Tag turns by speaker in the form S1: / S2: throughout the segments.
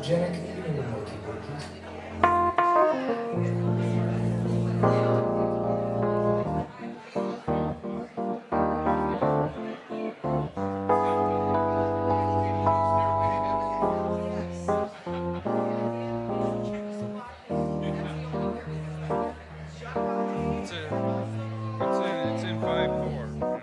S1: Jenna, can you give me one keyboard, please?
S2: It's in 5/4.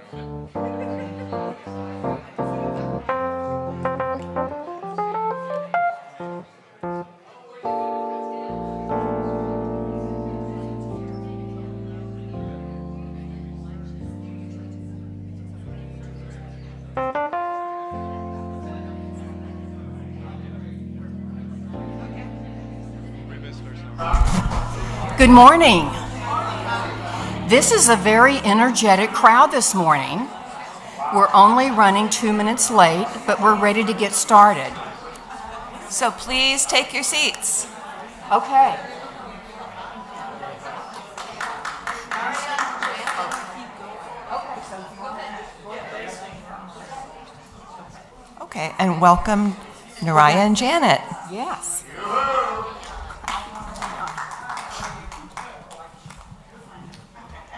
S3: Good morning. This is a very energetic crowd this morning. We're only running 2 minutes late, but we're ready to get started.
S4: So please take your seats.
S3: Okay.
S4: Okay, and welcome Narayan and Janet.
S3: Yes.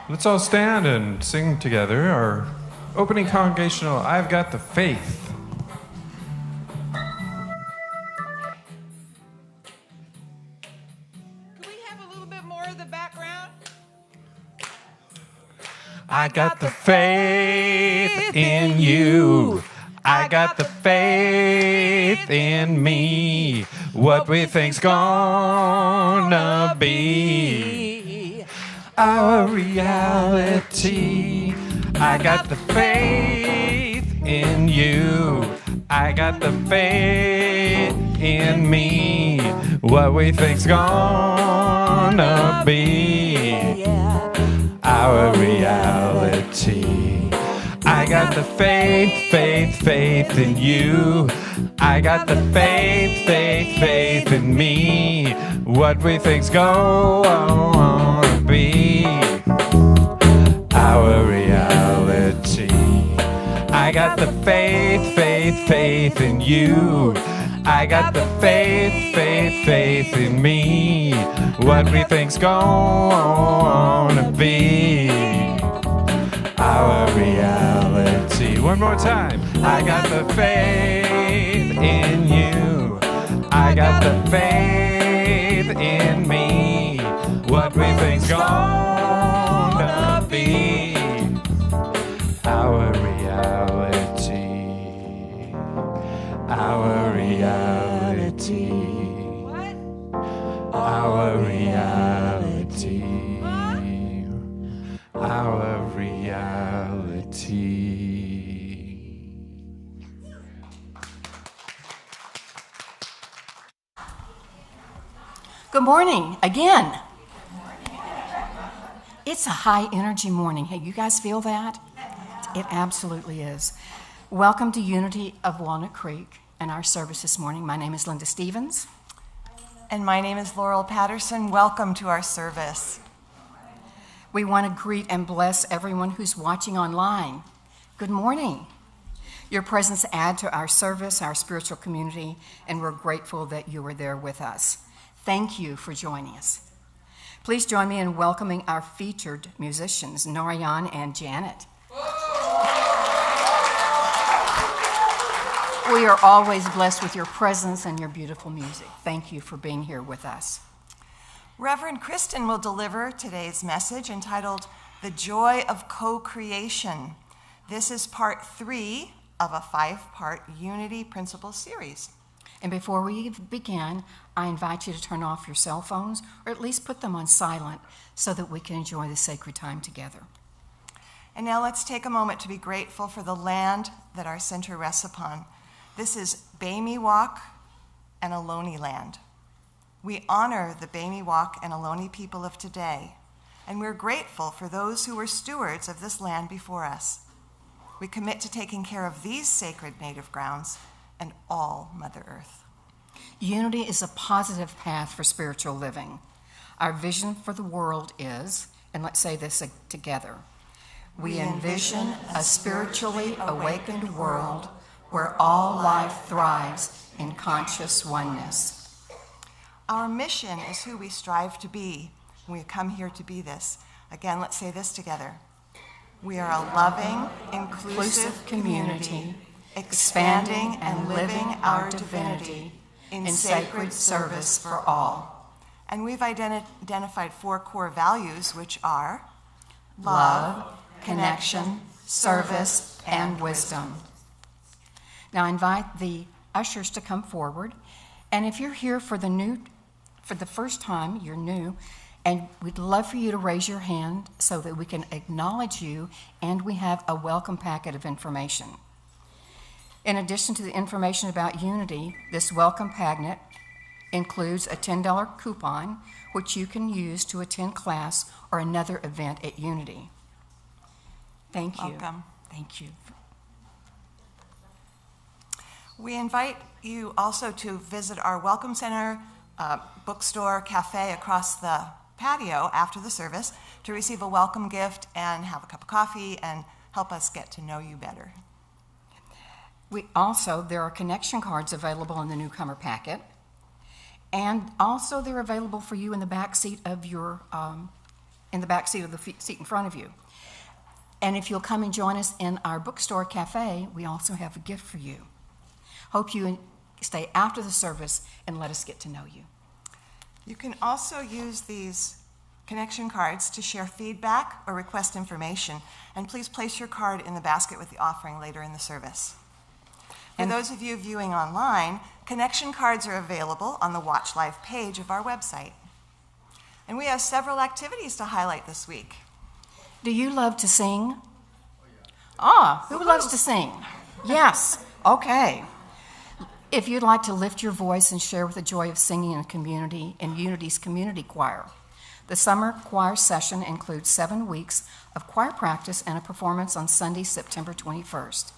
S2: Let's all stand and sing together our opening congregational, I've Got the Faith.
S4: Can we have a little bit more of the background?
S2: I got the faith in you. I got the faith in me. What we think's gonna be our reality. I got the faith in you. I got the faith in me. What we think's gonna be our reality. I I got the faith, faith, faith in you. I got the faith, faith, faith in me. What we think's gonna be our reality. I got the faith, faith, faith in you. I got the faith, faith, faith in me. What we think's gonna be our reality. One more time. I got the faith in you. I got the faith in me. What we think's gonna be our reality. Our reality. Our reality. Our reality.
S3: Good morning again. It's a high energy morning. Hey, you guys feel that? It absolutely is. Welcome to Unity of Walnut Creek and our service this morning. My name is Linda Stevens.
S4: And my name is Laurel Patterson. Welcome to our service.
S3: We want to greet and bless everyone who's watching online. Good morning. Your presence adds to our service, our spiritual community, and we're grateful that you are there with us. Thank you for joining us. Please join me in welcoming our featured musicians, Narayan and Janet. We are always blessed with your presence and your beautiful music. Thank you for being here with us.
S4: Reverend Kristen will deliver today's message entitled The Joy of Co-Creation. This is part 3 of a 5-part Unity Principle series.
S3: And before we begin, I invite you to turn off your cell phones or at least put them on silent so that we can enjoy the sacred time together.
S4: And now let's take a moment to be grateful for the land that our center rests upon. This is Baymiwok and Ohlone land. We honor the Baymiwok and Ohlone people of today, and we're grateful for those who were stewards of this land before us. We commit to taking care of these sacred native grounds and all Mother Earth.
S3: Unity is a positive path for spiritual living. Our vision for the world is, and let's say this together, we envision a spiritually awakened world where all life thrives in conscious oneness.
S4: Our mission is who we strive to be. We come here to be this. Again, let's say this together. We are a loving, inclusive community, expanding and living our divinity in sacred service for all. And we've identified 4 core values, which are
S3: Love, connection, service, and wisdom. Now I invite the ushers to come forward. And if you're here for the first time, you're new, and we'd love for you to raise your hand so that we can acknowledge you, and we have a welcome packet of information. In addition to the information about Unity, this welcome packet includes a $10 coupon, which you can use to attend class or another event at Unity. Thank you.
S4: Welcome.
S3: Thank you.
S4: We invite you also to visit our Welcome Center, bookstore, cafe across the patio after the service to receive a welcome gift and have a cup of coffee and help us get to know you better.
S3: There are connection cards available in the newcomer packet, and also they're available for you in the back seat of the seat in front of you. And if you'll come and join us in our bookstore cafe, we also have a gift for you. Hope you stay after the service and let us get to know you.
S4: You can also use these connection cards to share feedback or request information, and please place your card in the basket with the offering later in the service. For those of you viewing online, connection cards are available on the Watch Live page of our website. And we have several activities to highlight this week.
S3: Do you love to sing? Who loves to sing? Yes, okay. If you'd like to lift your voice and share with the joy of singing in Unity's community choir, The summer choir session includes 7 weeks of choir practice and a performance on Sunday, September 21st.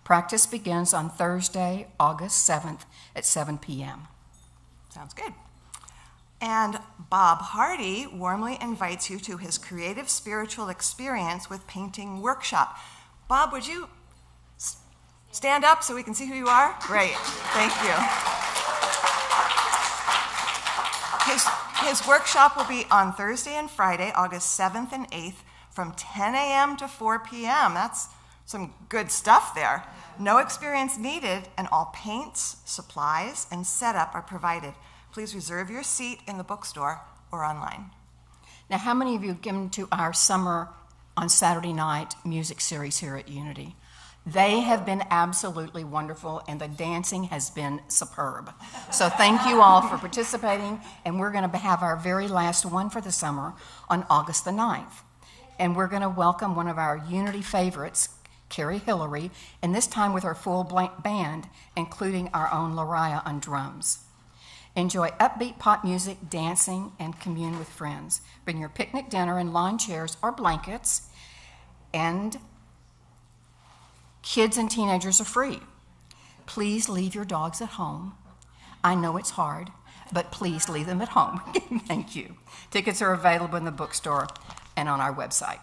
S3: Practice begins on Thursday, August 7th at 7 p.m.
S4: Sounds good. And Bob Hardy warmly invites you to his creative spiritual experience with painting workshop. Bob, would you stand up so we can see who you are? Great, thank you. His workshop will be on Thursday and Friday, August 7th and 8th, from 10 a.m. to 4 p.m. That's some good stuff there. No experience needed, and all paints, supplies, and setup are provided. Please reserve your seat in the bookstore or online.
S3: Now, how many of you have given to our summer on Saturday night music series here at Unity? They have been absolutely wonderful, and the dancing has been superb. So thank you all for participating, and we're going to have our very last one for the summer on August the 9th. And we're going to welcome one of our Unity favorites, Carrie Hillary, and this time with her full band, including our own Narayan on drums. Enjoy upbeat pop music, dancing, and commune with friends. Bring your picnic dinner and lawn chairs or blankets, and kids and teenagers are free. Please leave your dogs at home. I know it's hard, but please leave them at home. Thank you. Tickets are available in the bookstore and on our website.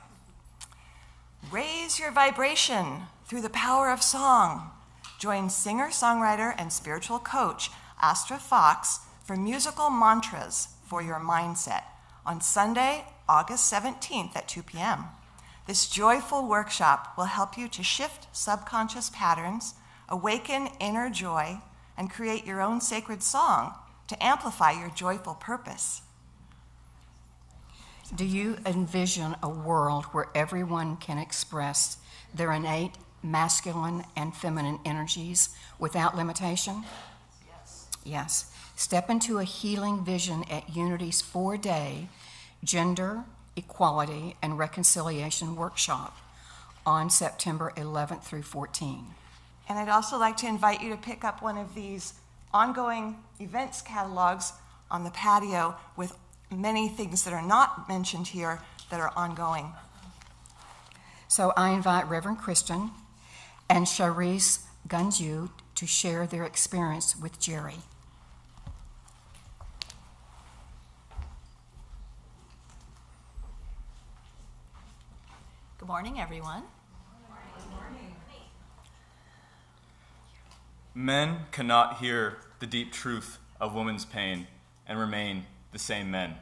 S4: Raise your vibration through the power of song. Join singer-songwriter and spiritual coach Astra Fox for musical mantras for your mindset on Sunday, August 17th at 2 p.m. This joyful workshop will help you to shift subconscious patterns, awaken inner joy, and create your own sacred song to amplify your joyful purpose.
S3: Do you envision a world where everyone can express their innate masculine and feminine energies without limitation? Yes. Step into a healing vision at Unity's 4-day Gender, Equality, and Reconciliation workshop on September 11th through 14th.
S4: And I'd also like to invite you to pick up one of these ongoing events catalogs on the patio with many things that are not mentioned here that are ongoing.
S3: So I invite Reverend Kristen and Charisse Gunju to share their experience with Jerry.
S5: Good morning, everyone.
S6: Men cannot hear the deep truth of woman's pain and remain the same men.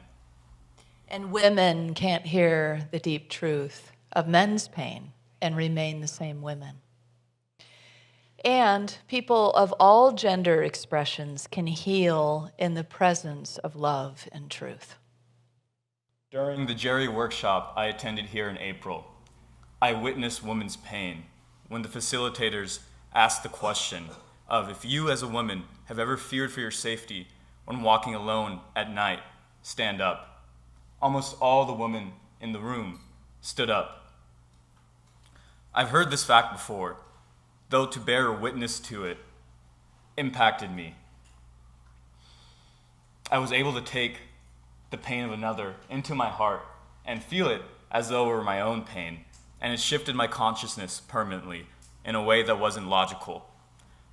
S5: And women can't hear the deep truth of men's pain and remain the same women. And people of all gender expressions can heal in the presence of love and truth.
S6: During the Jerry workshop I attended here in April, I witnessed woman's pain when the facilitators asked the question of if you as a woman have ever feared for your safety when walking alone at night, stand up. Almost all the women in the room stood up. I've heard this fact before, though to bear witness to it impacted me. I was able to take the pain of another into my heart and feel it as though it were my own pain, and it shifted my consciousness permanently in a way that wasn't logical.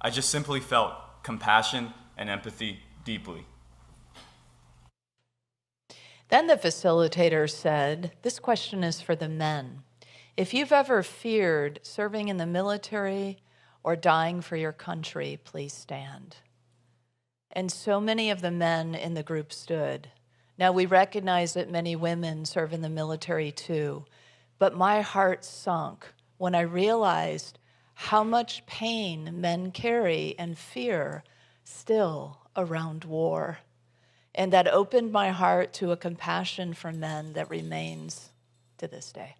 S6: I just simply felt compassion and empathy deeply.
S5: Then the facilitator said, this question is for the men. If you've ever feared serving in the military or dying for your country, please stand. And so many of the men in the group stood. Now we recognize that many women serve in the military too, but my heart sunk when I realized how much pain men carry and fear still around war. And that opened my heart to a compassion for men that remains to this day.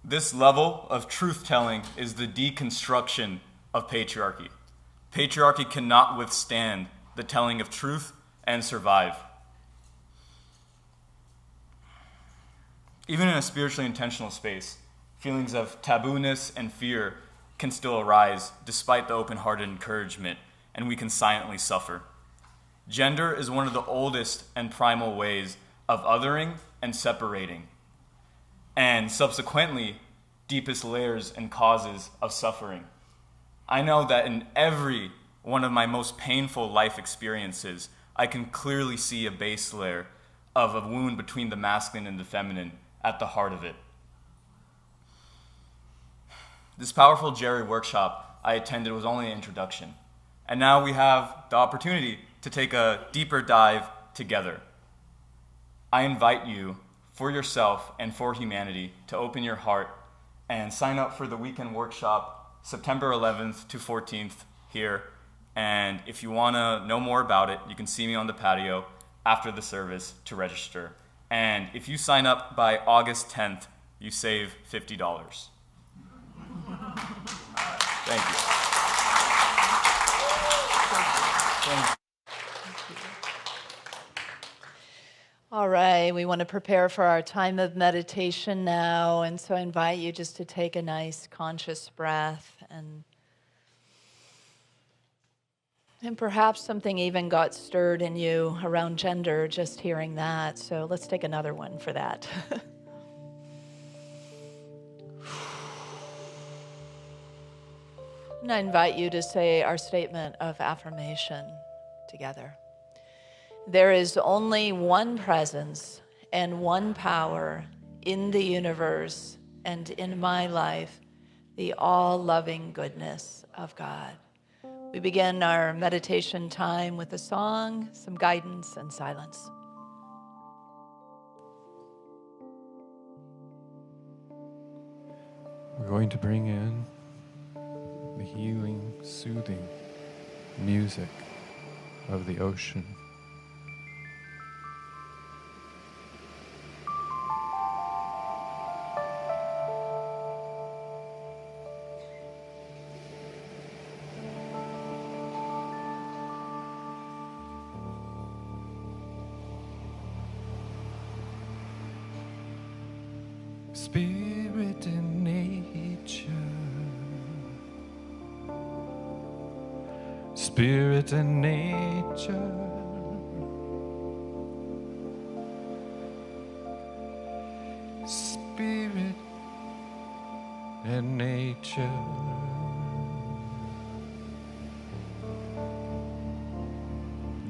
S6: This level of truth-telling is the deconstruction of patriarchy. Patriarchy cannot withstand the telling of truth and survive. Even in a spiritually intentional space, feelings of tabooness and fear can still arise despite the open-hearted encouragement, and we can silently suffer. Gender is one of the oldest and primal ways of othering and separating, and subsequently, deepest layers and causes of suffering. I know that in every one of my most painful life experiences, I can clearly see a base layer of a wound between the masculine and the feminine at the heart of it. This powerful Jerry workshop I attended was only an introduction, and now we have the opportunity to take a deeper dive together. I invite you, for yourself and for humanity, to open your heart and sign up for the weekend workshop September 11th to 14th here. And if you want to know more about it, you can see me on the patio after the service to register. And if you sign up by August 10th, you save $50. Thank you. Thank you.
S5: All right, we want to prepare for our time of meditation now, and so I invite you just to take a nice conscious breath, and perhaps something even got stirred in you around gender just hearing that, so let's take another one for that. And I invite you to say our statement of affirmation together. There is only one presence and one power in the universe and in my life, the all-loving goodness of God. We begin our meditation time with a song, some guidance, and silence.
S2: We're going to bring in the healing, soothing music of the ocean. Spirit in nature, spirit in nature, spirit in nature,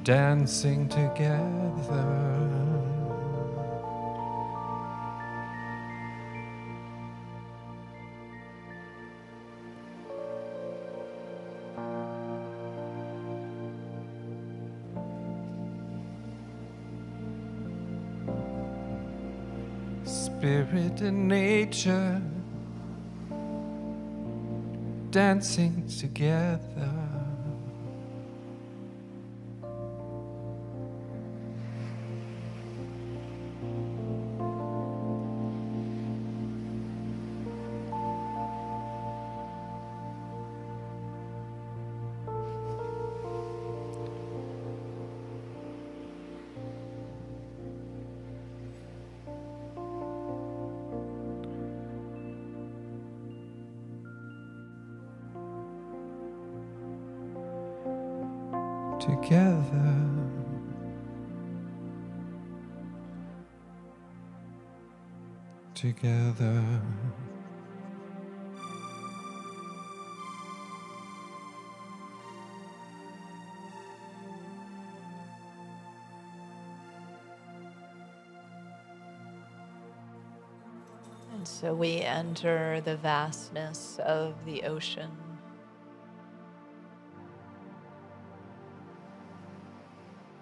S2: dancing together. Spirit in nature, dancing together. Together, together,
S5: And so we enter the vastness of the ocean.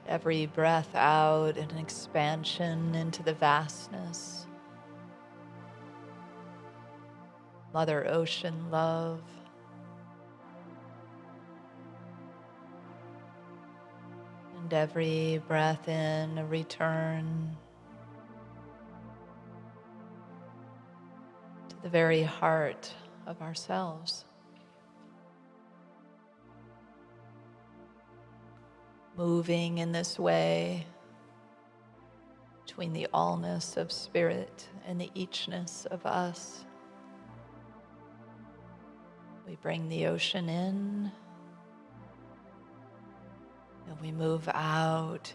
S5: Every breath out, an expansion into the vastness. Mother Ocean love. And every breath in, a return to the very heart of ourselves. Moving in this way between the allness of spirit and the eachness of us. We bring the ocean in and we move out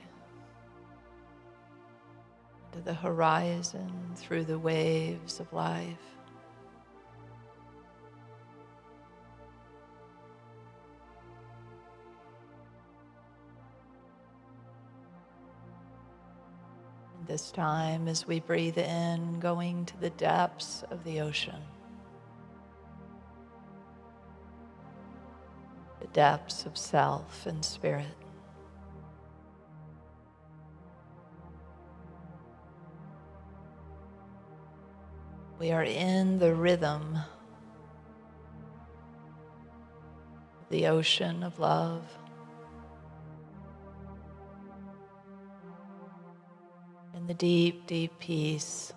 S5: to the horizon through the waves of life. This time, as we breathe in, going to the depths of the ocean, the depths of self and spirit. We are in the rhythm of the ocean of love. In the deep, deep peace.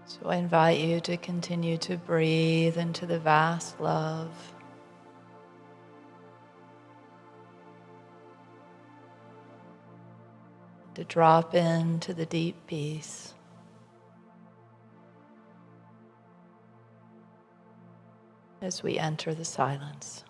S5: So I invite you to continue to breathe into the vast love. To drop into the deep peace. As we enter the silence.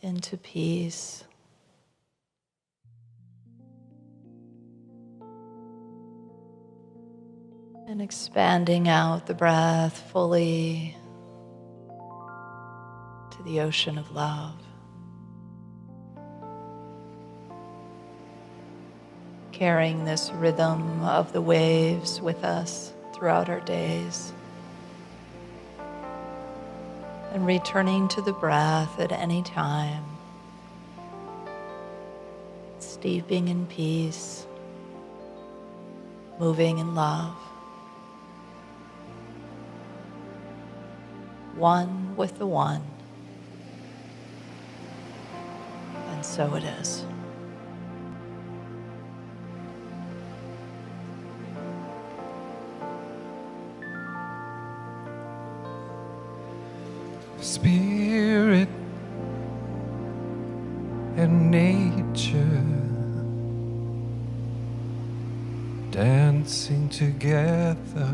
S5: Into peace. And expanding out the breath fully to the ocean of love. Carrying this rhythm of the waves with us throughout our days. And returning to the breath at any time. Steeping in peace. Moving in love. One with the one. And so it is.
S2: Spirit and nature dancing together.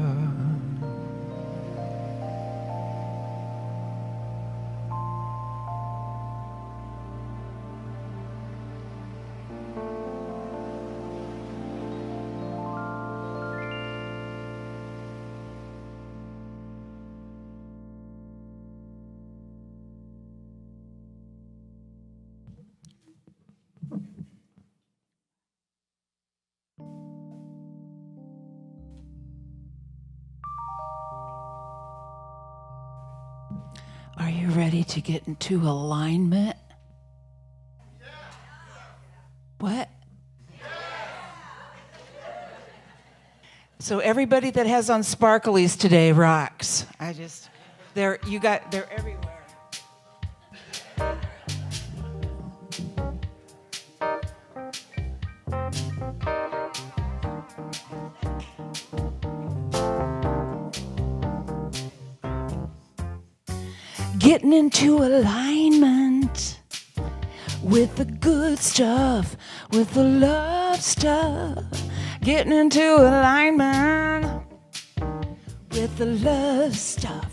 S7: Are you ready to get into alignment? What? So everybody that has on sparklies today rocks. They're everywhere. Getting into alignment with the good stuff, with the love stuff. Getting into alignment with the love stuff.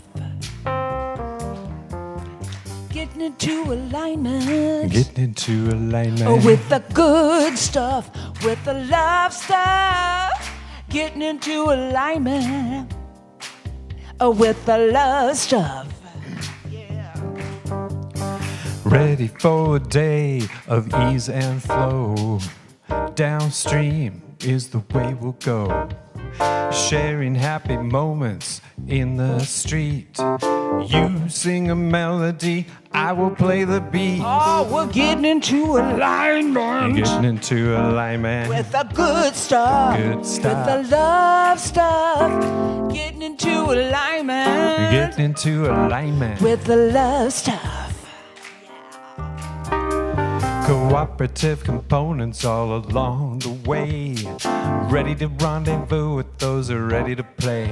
S7: Getting into alignment.
S2: Getting into alignment.
S7: Oh, with the good stuff, with the love stuff. Getting into alignment. Oh, with the love stuff.
S2: Ready for a day of ease and flow. Downstream is the way we'll go. Sharing happy moments in the street. You sing a melody, I will play the beat.
S7: Oh, we're getting into alignment.
S2: Getting into alignment.
S7: With the good stuff.
S2: Good stuff.
S7: With the love stuff. Getting into alignment.
S2: Getting into alignment.
S7: With the love stuff.
S2: Cooperative components all along the way. Ready to rendezvous with those who are ready to play.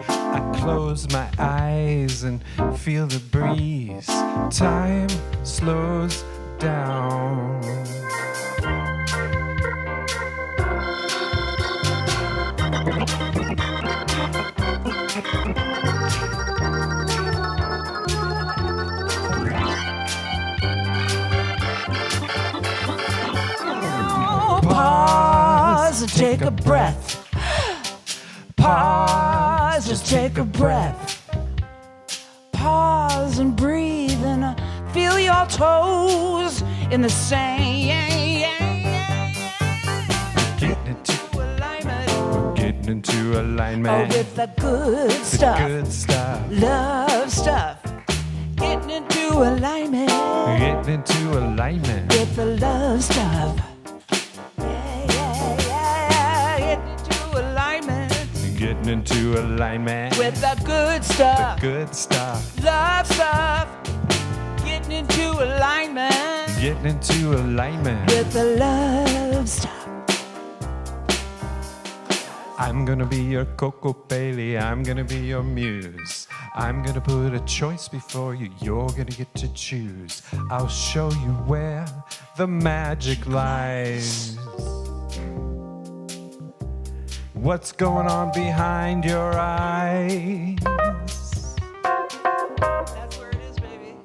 S2: I close my eyes and feel the breeze. Time slows down.
S7: Pause and take a breath. Pause, just take a breath. Pause and breathe and feel your toes in the sand.
S2: Getting into alignment. Getting into
S7: Oh,
S2: alignment.
S7: with the good stuff.
S2: Good stuff.
S7: Love stuff. Getting into alignment.
S2: Getting into alignment.
S7: With the love stuff.
S2: Getting into alignment.
S7: With the good stuff.
S2: Good stuff.
S7: Love stuff. Getting into alignment.
S2: Getting into alignment.
S7: With the love stuff.
S2: I'm gonna be your Coco Bailey. I'm gonna be your muse. I'm gonna put a choice before you. You're gonna get to choose. I'll show you where the magic lies. What's going on behind your eyes?
S7: That's where it is, baby.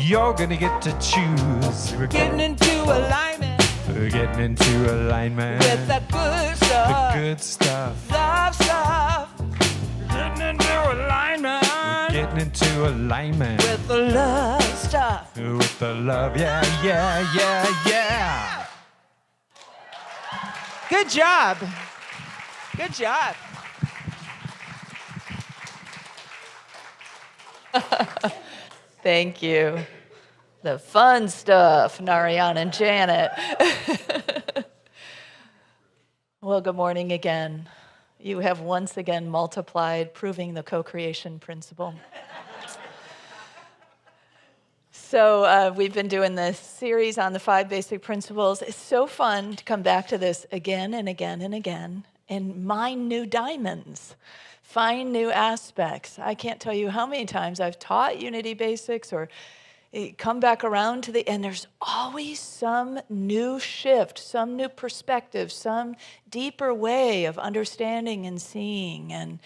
S2: You're gonna get to choose. We're
S7: Getting into alignment.
S2: getting into alignment.
S7: With the good
S2: The
S7: stuff.
S2: good stuff.
S7: Love stuff. Getting into alignment.
S2: Getting into alignment.
S7: With the love stuff.
S2: With the love, yeah, yeah, yeah, yeah.
S7: Good job. Good job.
S5: Thank you. The fun stuff, Narayan and Janet. Well, good morning again. You have once again multiplied, proving the co-creation principle. So we've been doing this series on the 5 basic principles. It's so fun to come back to this again and again and again and mine new diamonds, find new aspects. I can't tell you how many times I've taught Unity Basics or come back around to and there's always some new shift, some new perspective, some deeper way of understanding and seeing, and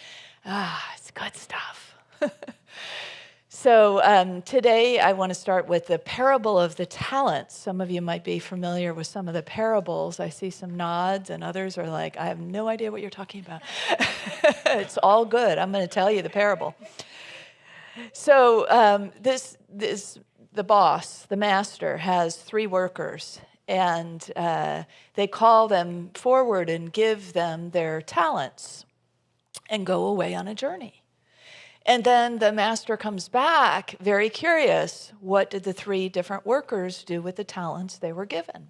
S5: it's good stuff. So today I want to start with the parable of the talents. Some of you might be familiar with some of the parables. I see some nods and others are like, I have no idea what you're talking about. It's all good. I'm going to tell you the parable. So the boss, the master, has 3 workers. And they call them forward and give them their talents and go away on a journey. And then the master comes back very curious. What did the 3 different workers do with the talents they were given?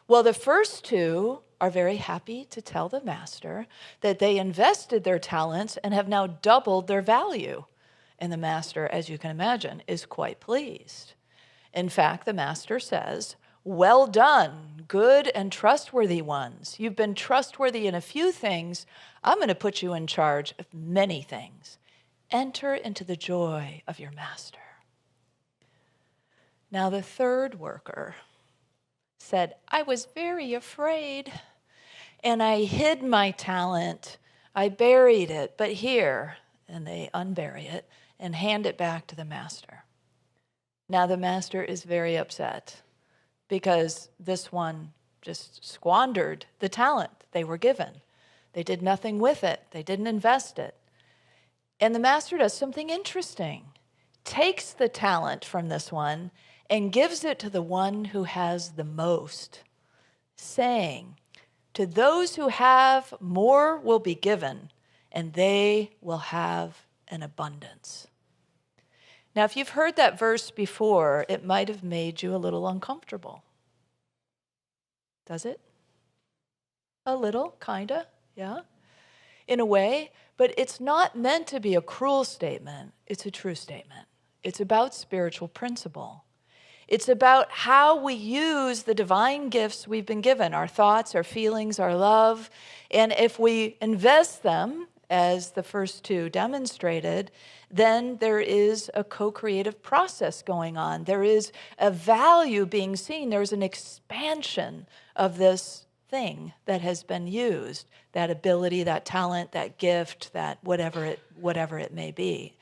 S5: Well, the first 2 are very happy to tell the master that they invested their talents and have now doubled their value. And the master, as you can imagine, is quite pleased. In fact, the master says, "Well done, good and trustworthy ones. You've been trustworthy in a few things. I'm going to put you in charge of many things. Enter into the joy of your master." Now the 3rd worker said, "I was very afraid, and I hid my talent. I buried it, but here," and they unbury it and hand it back to the master. Now the master is very upset because this one just squandered the talent they were given. They did nothing with it. They didn't invest it. And the master does something interesting. Takes the talent from this one and gives it to the one who has the most, saying, "To those who have, more will be given, and they will have an abundance." Now, if you've heard that verse before, it might have made you a little uncomfortable. Does it? A little, kinda, yeah, in a way. But it's not meant to be a cruel statement. It's a true statement. It's about spiritual principle. It's about how we use the divine gifts we've been given, our thoughts, our feelings, our love. And if we invest them, as the first 2 demonstrated, then there is a co-creative process going on. There is a value being seen. There's an expansion of this thing that has been used, that ability, that talent, that gift, that whatever it may be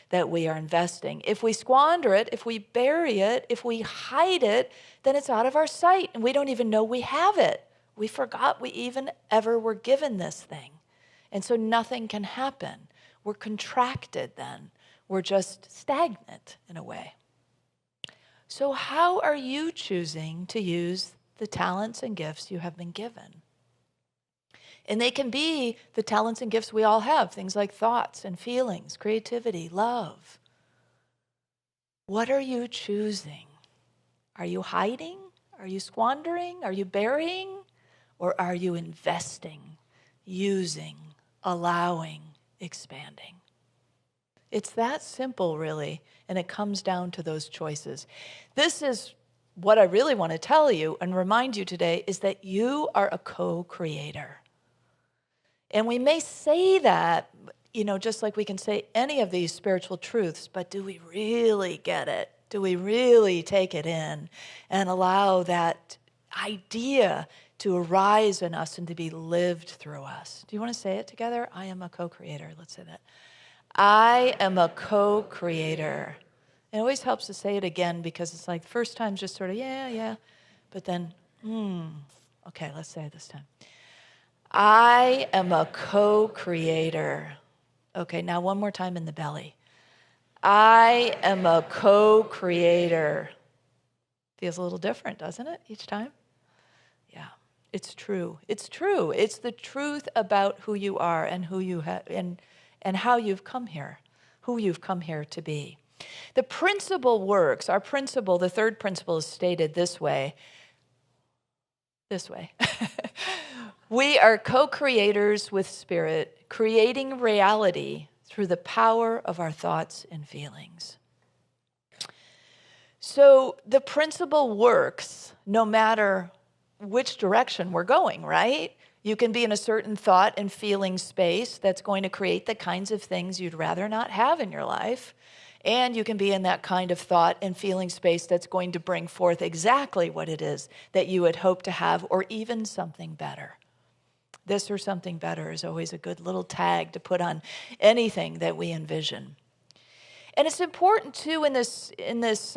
S5: that we are investing. If we squander it, if we bury it, if we hide it, then it's out of our sight and we don't even know we have it. We forgot we even ever were given this thing. And so nothing can happen. We're contracted then. We're just stagnant in a way. So how are you choosing to use the talents and gifts you have been given? And they can be the talents and gifts we all have, things like thoughts and feelings, creativity, love. What are you choosing? Are you hiding? Are you squandering? Are you burying? Or are you investing, using, allowing, expanding? It's that simple, really, and it comes down to those choices. This is what I really want to tell you and remind you today, is that you are a co-creator. And we may say that, just like we can say any of these spiritual truths, but do we really get it? Do we really take it in and allow that idea to arise in us and to be lived through us? Do you want to say it together? I am a co-creator. Let's say that. I am a co-creator. It always helps to say it again because it's like the first time just sort of, yeah. But then, okay, let's say it this time. I am a co-creator. Okay, now one more time in the belly. I am a co-creator. Feels a little different, doesn't it, each time? Yeah, it's true. It's true. It's the truth about who you are and who you have and how you've come here, who you've come here to be. The principle works. Our principle, the 3rd principle, is stated this way. We are co-creators with Spirit, creating reality through the power of our thoughts and feelings. So the principle works no matter which direction we're going, right? You can be in a certain thought and feeling space that's going to create the kinds of things you'd rather not have in your life. And you can be in that kind of thought and feeling space that's going to bring forth exactly what it is that you had hoped to have, or even something better. This or something better is always a good little tag to put on anything that we envision. And it's important, too, in this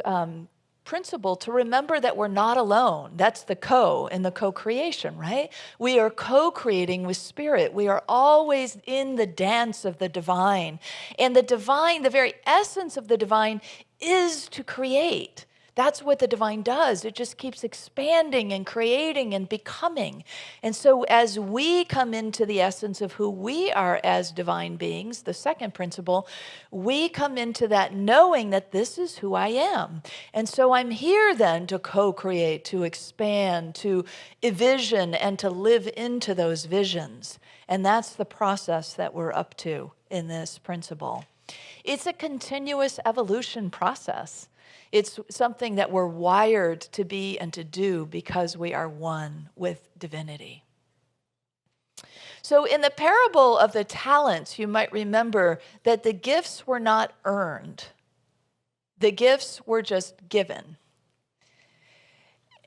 S5: principle to remember that we're not alone. That's the in the co-creation, right? We are co-creating with Spirit. We are always in the dance of the divine. And the divine, the very essence of the divine, is to create. That's what the divine does. It just keeps expanding and creating and becoming. And so as we come into the essence of who we are as divine beings, the second principle, we come into that knowing that this is who I am. And so I'm here then to co-create, to expand, to envision, and to live into those visions. And that's the process that we're up to in this principle. It's a continuous evolution process. It's something that we're wired to be and to do because we are one with divinity. So in the parable of the talents, you might remember that the gifts were not earned. The gifts were just given.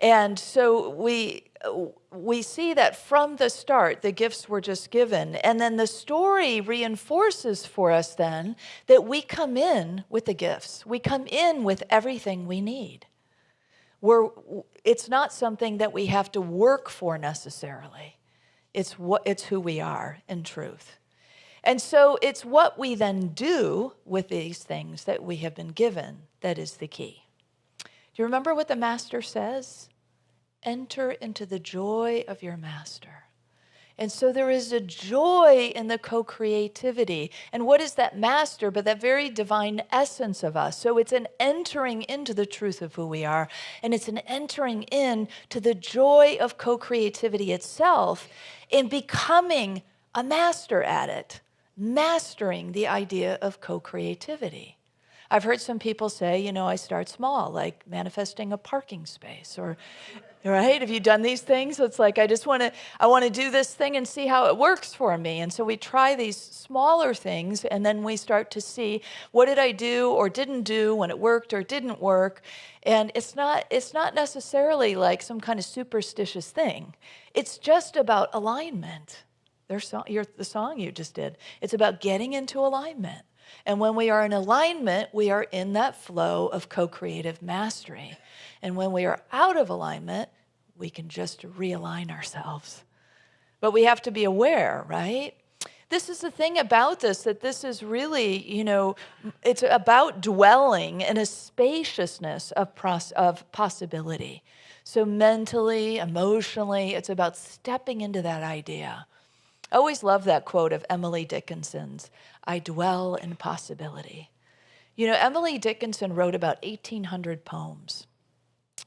S5: And so we see that from the start, the gifts were just given. And then the story reinforces for us then that we come in with the gifts. We come in with everything we need. It's not something that we have to work for necessarily. It's who we are in truth. And so it's what we then do with these things that we have been given that is the key. Do you remember what the master says? Enter into the joy of your master. And so there is a joy in the co-creativity. And what is that master but that very divine essence of us? So it's an entering into the truth of who we are, and it's an entering into the joy of co-creativity itself and becoming a master at it, mastering the idea of co-creativity. I've heard some people say, I start small, like manifesting a parking space, or, right? Have you done these things? It's like, I want to do this thing and see how it works for me. And so we try these smaller things, and then we start to see, what did I do or didn't do when it worked or didn't work? And it's not necessarily like some kind of superstitious thing. It's just about alignment. The song you just did, it's about getting into alignment. And when we are in alignment, we are in that flow of co-creative mastery. And when we are out of alignment, we can just realign ourselves. But we have to be aware, right? This is the thing about this, that this is really, it's about dwelling in a spaciousness of possibility. So mentally, emotionally, it's about stepping into that idea. I always love that quote of Emily Dickinson's, I dwell in possibility. Emily Dickinson wrote about 1,800 poems.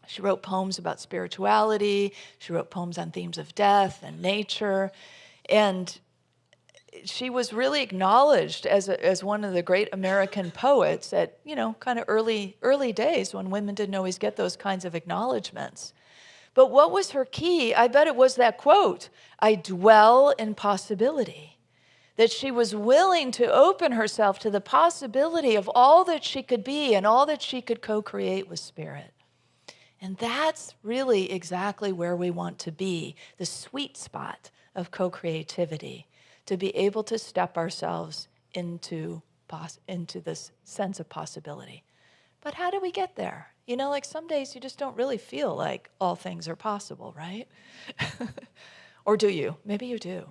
S5: She wrote poems about spirituality. She wrote poems on themes of death and nature. And she was really acknowledged as one of the great American poets at, kind of early days when women didn't always get those kinds of acknowledgments. But what was her key? I bet it was that quote, I dwell in possibility. That she was willing to open herself to the possibility of all that she could be and all that she could co-create with Spirit. And that's really exactly where we want to be, the sweet spot of co-creativity, to be able to step ourselves into this sense of possibility. But how do we get there? Like some days you just don't really feel like all things are possible, right? Or do you? Maybe you do.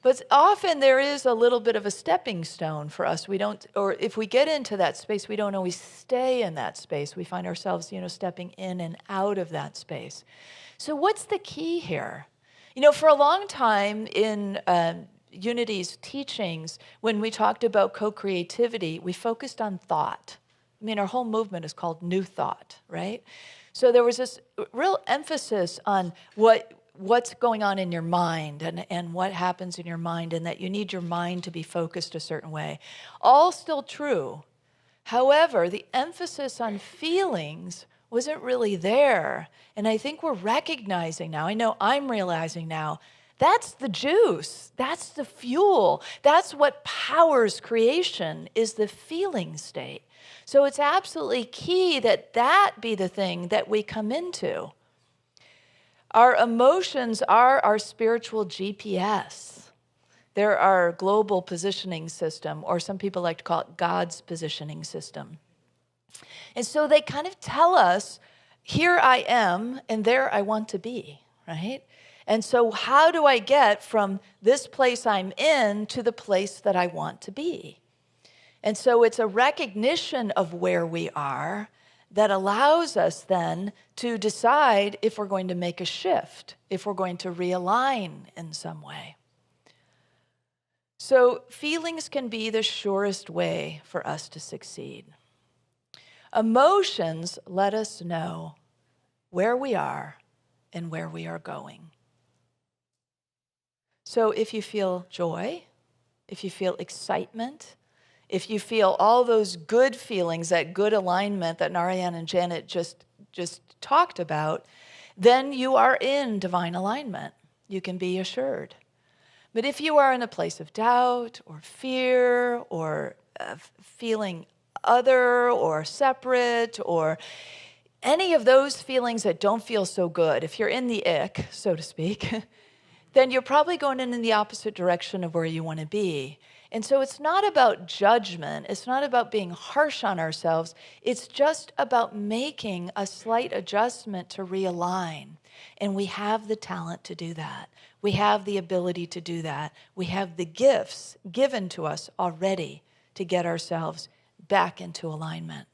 S5: But often there is a little bit of a stepping stone for us. Or if we get into that space, we don't always stay in that space. We find ourselves, stepping in and out of that space. So what's the key here? For a long time in Unity's teachings, when we talked about co-creativity, we focused on thought. Our whole movement is called New Thought, right? So there was this real emphasis on what's going on in your mind and what happens in your mind, and that you need your mind to be focused a certain way. All still true. However, the emphasis on feelings wasn't really there. And I think we're recognizing now, I know I'm realizing now, that's the juice. That's the fuel. That's what powers creation, is the feeling state. So it's absolutely key that be the thing that we come into. Our emotions are our spiritual GPS. They're our global positioning system, or some people like to call it God's positioning system. And so they kind of tell us, here I am, and there I want to be, right? And so how do I get from this place I'm in to the place that I want to be? And so it's a recognition of where we are, that allows us then to decide if we're going to make a shift, if we're going to realign in some way. So feelings can be the surest way for us to succeed. Emotions let us know where we are and where we are going. So if you feel joy, if you feel excitement, if you feel all those good feelings, that good alignment that Narayan and Janet just talked about, then you are in divine alignment. You can be assured. But if you are in a place of doubt or fear or feeling other or separate or any of those feelings that don't feel so good, if you're in the ick, so to speak, then you're probably going in the opposite direction of where you want to be. And so it's not about judgment. It's not about being harsh on ourselves. It's just about making a slight adjustment to realign. And we have the talent to do that. We have the ability to do that. We have the gifts given to us already to get ourselves back into alignment.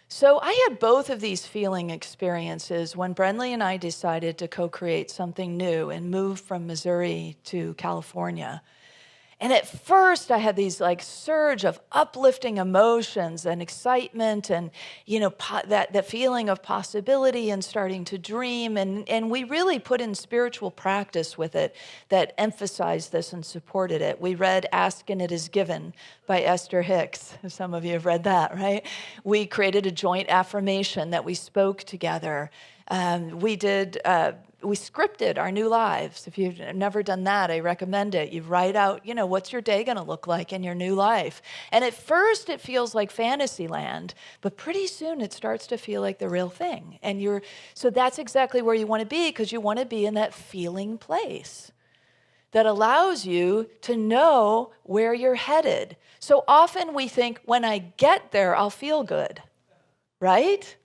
S5: So I had both of these feeling experiences when Brenly and I decided to co-create something new and move from Missouri to California. And at first I had these like surge of uplifting emotions and excitement and, that feeling of possibility and starting to dream. And we really put in spiritual practice with it that emphasized this and supported it. We read Ask and It Is Given by Esther Hicks. Some of you have read that, right? We created a joint affirmation that we spoke together. We scripted our new lives. If you've never done that, I recommend it. You write out, what's your day going to look like in your new life? And at first it feels like fantasy land, but pretty soon it starts to feel like the real thing. So that's exactly where you want to be, because you want to be in that feeling place that allows you to know where you're headed. So often we think, when I get there, I'll feel good, right?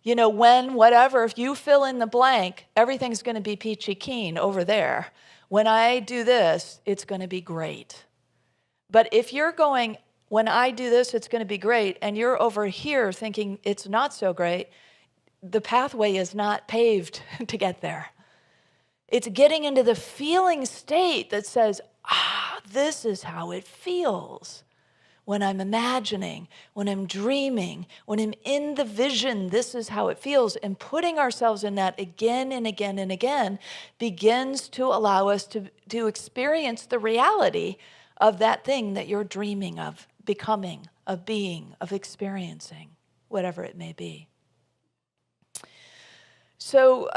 S5: When, whatever, if you fill in the blank, everything's going to be peachy keen over there. When I do this, it's going to be great. But if you're going, when I do this, it's going to be great, and you're over here thinking it's not so great, the pathway is not paved to get there. It's getting into the feeling state that says, this is how it feels. When I'm imagining, when I'm dreaming, when I'm in the vision, this is how it feels. And putting ourselves in that again and again and again begins to allow us to experience the reality of that thing that you're dreaming of, becoming, of being, of experiencing, whatever it may be. So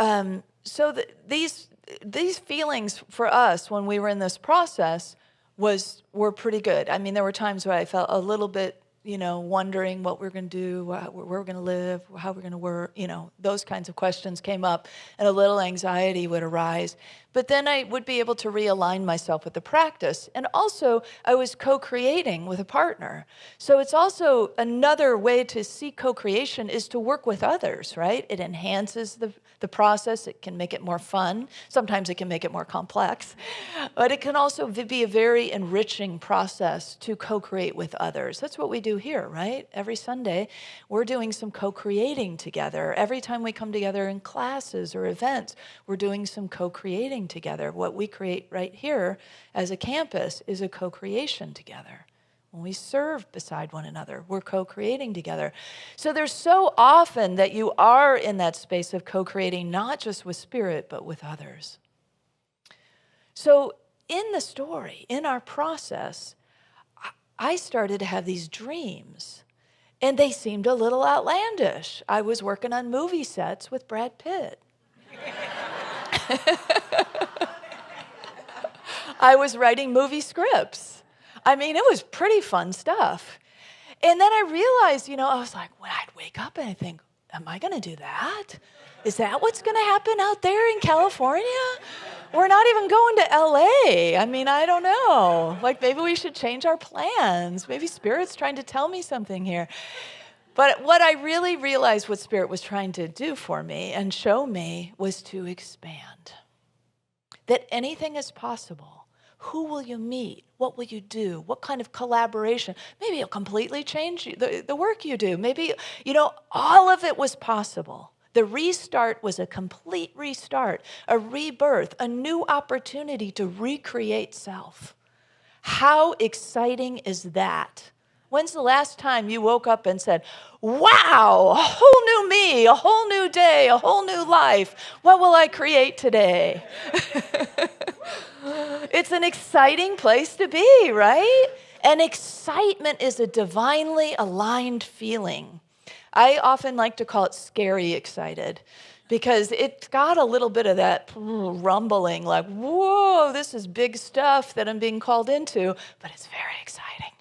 S5: these feelings for us when we were in this process were pretty good. I mean, there were times where I felt a little bit, wondering what we're going to do, where we're going to live, how we're going to work, those kinds of questions came up, and a little anxiety would arise. But then I would be able to realign myself with the practice. And also, I was co-creating with a partner. So it's also another way to see co-creation is to work with others, right? It enhances the process. It can make it more fun. Sometimes it can make it more complex. But it can also be a very enriching process to co-create with others. That's what we do here, right? Every Sunday, we're doing some co-creating together. Every time we come together in classes or events, we're doing some co-creating together. What we create right here as a campus is a co-creation together. When we serve beside one another, we're co-creating together. So there's so often that you are in that space of co-creating, not just with spirit, but with others. So in the story, in our process, I started to have these dreams, and they seemed a little outlandish. I was working on movie sets with Brad Pitt. I was writing movie scripts. I mean, it was pretty fun stuff. And then I realized, I was like, when I'd wake up and I think, am I going to do that? Is that what's going to happen out there in California? We're not even going to LA. I mean, I don't know. Like, maybe we should change our plans. Maybe Spirit's trying to tell me something here. But what I really realized what Spirit was trying to do for me and show me was to expand. That anything is possible. Who will you meet? What will you do? What kind of collaboration? Maybe it'll completely change the work you do. Maybe, all of it was possible. The restart was a complete restart, a rebirth, a new opportunity to recreate self. How exciting is that? When's the last time you woke up and said, wow, a whole new me, a whole new day, a whole new life. What will I create today? It's an exciting place to be, right? And excitement is a divinely aligned feeling. I often like to call it scary excited because it's got a little bit of that rumbling, like, whoa, this is big stuff that I'm being called into, but it's very exciting.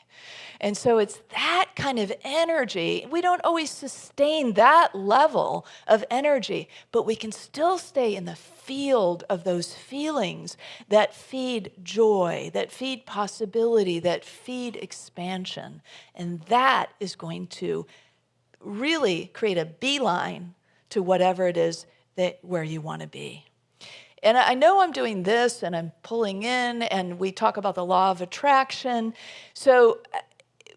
S5: And so it's that kind of energy. We don't always sustain that level of energy, but we can still stay in the field of those feelings that feed joy, that feed possibility, that feed expansion. And that is going to really create a beeline to whatever it is where you want to be. And I know I'm doing this and I'm pulling in, and we talk about the law of attraction. So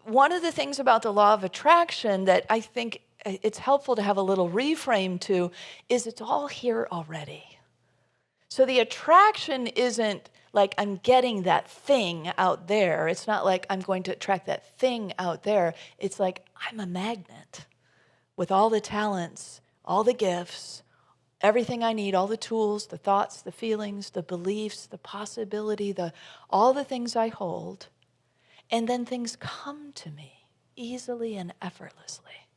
S5: one of the things about the law of attraction that I think it's helpful to have a little reframe to is it's all here already. So the attraction isn't like I'm getting that thing out there. It's not like I'm going to attract that thing out there. It's like I'm a magnet with all the talents, all the gifts, everything I need, all the tools, the thoughts, the feelings, the beliefs, the possibility, all the things I hold. And then things come to me easily and effortlessly.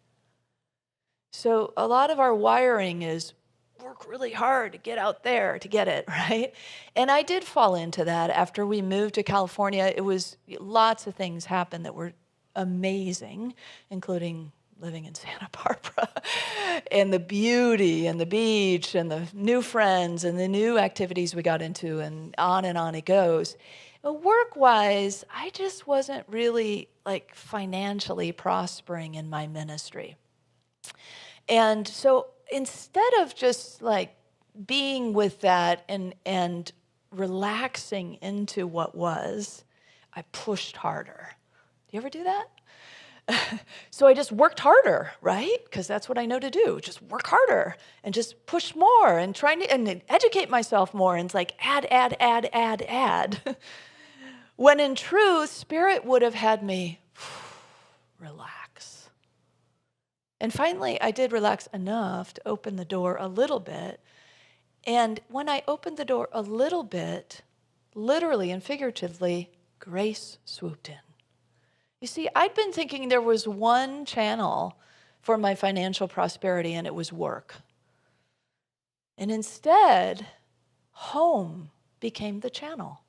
S5: So a lot of our wiring is work really hard to get out there to get it, right? And I did fall into that after we moved to California. It was lots of things happened that were amazing, including living in Santa Barbara and the beauty and the beach and the new friends and the new activities we got into, and on it goes. But work-wise, I just wasn't really like financially prospering in my ministry. And so instead of just like being with that and relaxing into what was, I pushed harder. Do you ever do that? So I just worked harder, right? Because that's what I know to do. Just work harder and just push more and and educate myself more. And it's like add. When in truth, Spirit would have had me relax. And finally, I did relax enough to open the door a little bit. And when I opened the door a little bit, literally and figuratively, grace swooped in. You see, I'd been thinking there was one channel for my financial prosperity, and it was work. And instead, home became the channel.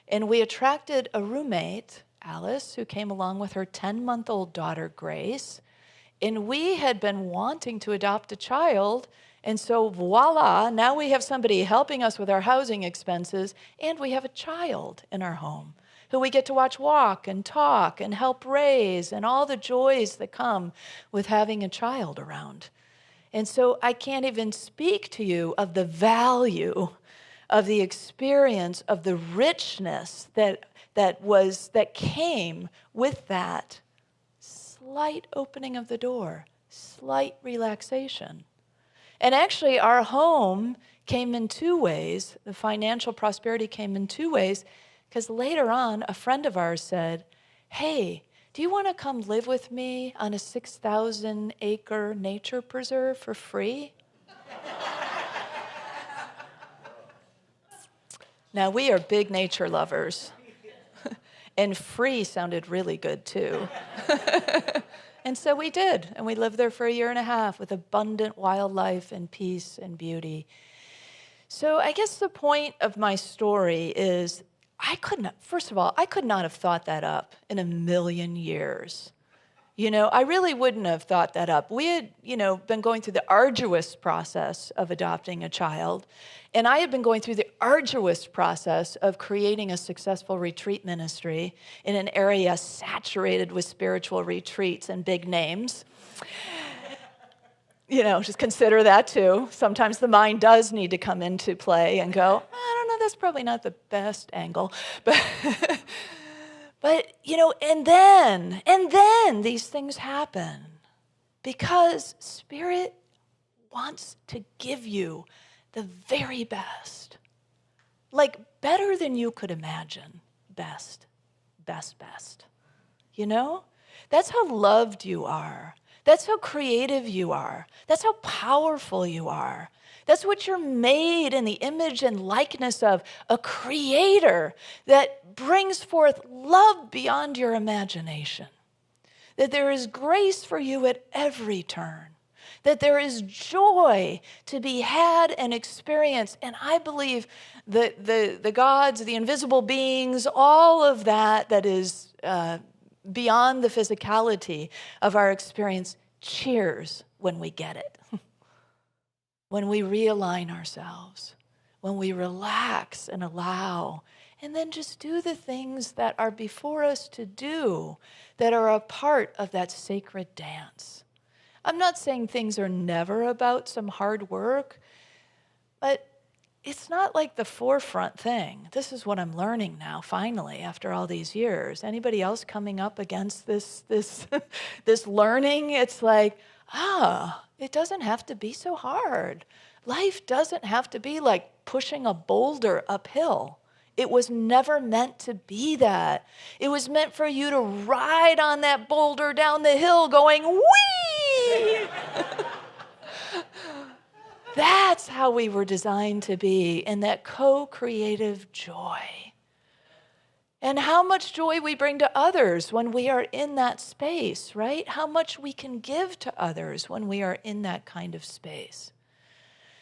S5: And we attracted a roommate, Alice, who came along with her 10-month-old daughter, Grace. And we had been wanting to adopt a child. And so voila, now we have somebody helping us with our housing expenses, and we have a child in our home who we get to watch walk and talk and help raise, and all the joys that come with having a child around. And so I can't even speak to you of the value of the experience of the richness that came with that slight opening of the door, slight relaxation. And actually our home came in two ways. The financial prosperity came in two ways, because later on a friend of ours said, hey, do you want to come live with me on a 6,000-acre nature preserve for free? Now, we are big nature lovers, and free sounded really good, too. And so we did, and we lived there for 1.5 years with abundant wildlife and peace and beauty. So I guess the point of my story is I could not have thought that up in 1,000,000 years. I really wouldn't have thought that up. We had, been going through the arduous process of adopting a child, and I had been going through the arduous process of creating a successful retreat ministry in an area saturated with spiritual retreats and big names. Just consider that too. Sometimes the mind does need to come into play and go, I don't know that's probably not the best angle. But and then these things happen because Spirit wants to give you the very best, like better than you could imagine. Best. That's how loved you are. That's how creative you are. That's how powerful you are. That's what you're made in the image and likeness of, a creator that brings forth love beyond your imagination. That there is grace for you at every turn. That there is joy to be had and experienced. And I believe that the gods, the invisible beings, all of that is beyond the physicality of our experience, cheers when we get it. When we realign ourselves, when we relax and allow, and then just do the things that are before us to do, that are a part of that sacred dance. I'm not saying things are never about some hard work, but it's not like the forefront thing. This is what I'm learning now, finally, after all these years. Anybody else coming up against this this learning? It's like, it doesn't have to be so hard. Life doesn't have to be like pushing a boulder uphill. It was never meant to be that. It was meant for you to ride on that boulder down the hill going, whee! That's how we were designed to be, in that co-creative joy. And how much joy we bring to others when we are in that space, right? How much we can give to others when we are in that kind of space.